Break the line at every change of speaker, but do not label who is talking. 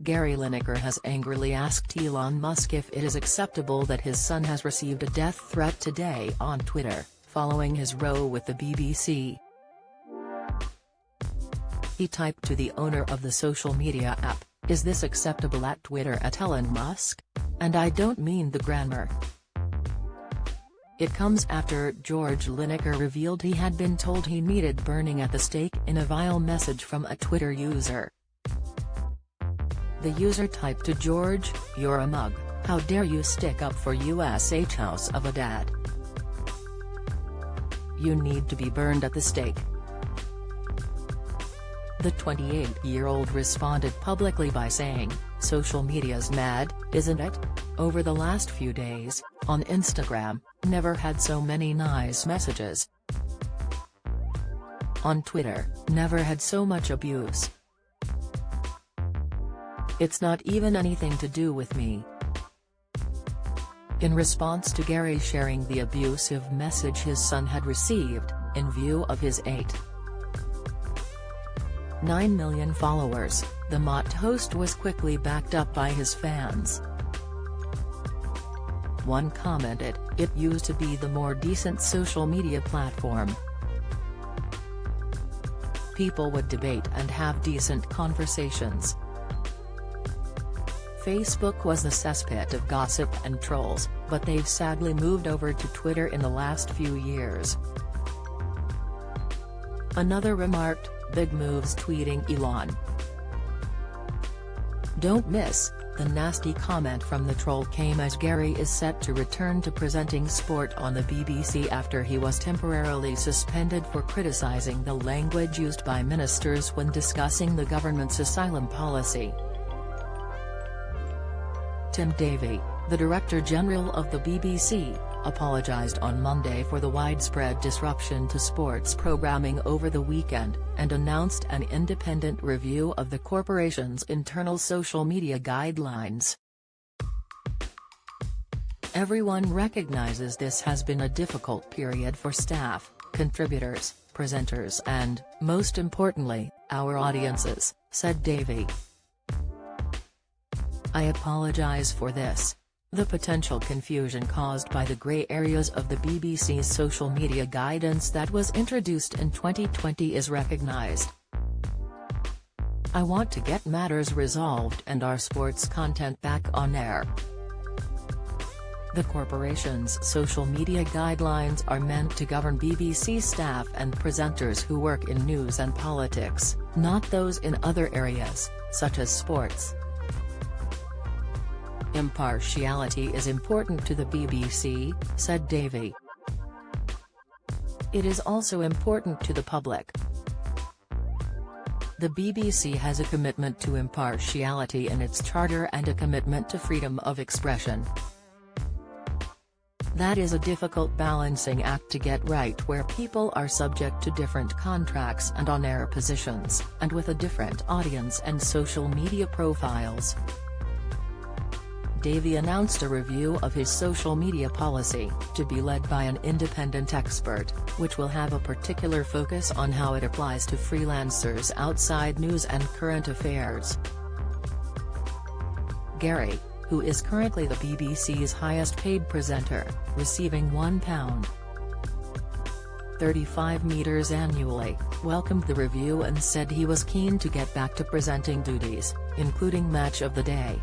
Gary Lineker has angrily asked Elon Musk if it is acceptable that his son has received a death threat today on Twitter, following his row with the BBC. He typed to the owner of the social media app, "Is this acceptable at Twitter at Elon Musk? And I don't mean the grammar." It comes after George Lineker revealed he had been told he needed burning at the stake in a vile message from a Twitter user. The user typed to George, "You're a mug, how dare you stick up for USH house of a dad. You need to be burned at the stake." The 28-year-old responded publicly by saying, "Social media's mad, isn't it? Over the last few days, on Instagram, never had so many nice messages. On Twitter, never had so much abuse. It's not even anything to do with me." In response to Gary sharing the abusive message his son had received, in view of his 8.9 million followers, the Mott host was quickly backed up by his fans. One commented, "It used to be the more decent social media platform. People would debate and have decent conversations. Facebook was the cesspit of gossip and trolls, but they've sadly moved over to Twitter in the last few years." Another remarked, "Big moves tweeting Elon. Don't miss." The nasty comment from the troll came as Gary is set to return to presenting sport on the BBC after he was temporarily suspended for criticising the language used by ministers when discussing the government's asylum policy. Tim Davie, the Director General of the BBC, apologised on Monday for the widespread disruption to sports programming over the weekend, and announced an independent review of the corporation's internal social media guidelines. "Everyone recognises this has been a difficult period for staff, contributors, presenters and, most importantly, our audiences," said Davie. "I apologise for this. The potential confusion caused by the grey areas of the BBC's social media guidance that was introduced in 2020 is recognised. I want to get matters resolved and our sports content back on air." The corporation's social media guidelines are meant to govern BBC staff and presenters who work in news and politics, not those in other areas, such as sports. "Impartiality is important to the BBC," said Davie. "It is also important to the public. The BBC has a commitment to impartiality in its charter and a commitment to freedom of expression. That is a difficult balancing act to get right where people are subject to different contracts and on-air positions, and with a different audience and social media profiles." Davie announced a review of his social media policy, to be led by an independent expert, which will have a particular focus on how it applies to freelancers outside news and current affairs. Gary, who is currently the BBC's highest-paid presenter, receiving £1.35 annually, welcomed the review and said he was keen to get back to presenting duties, including Match of the Day.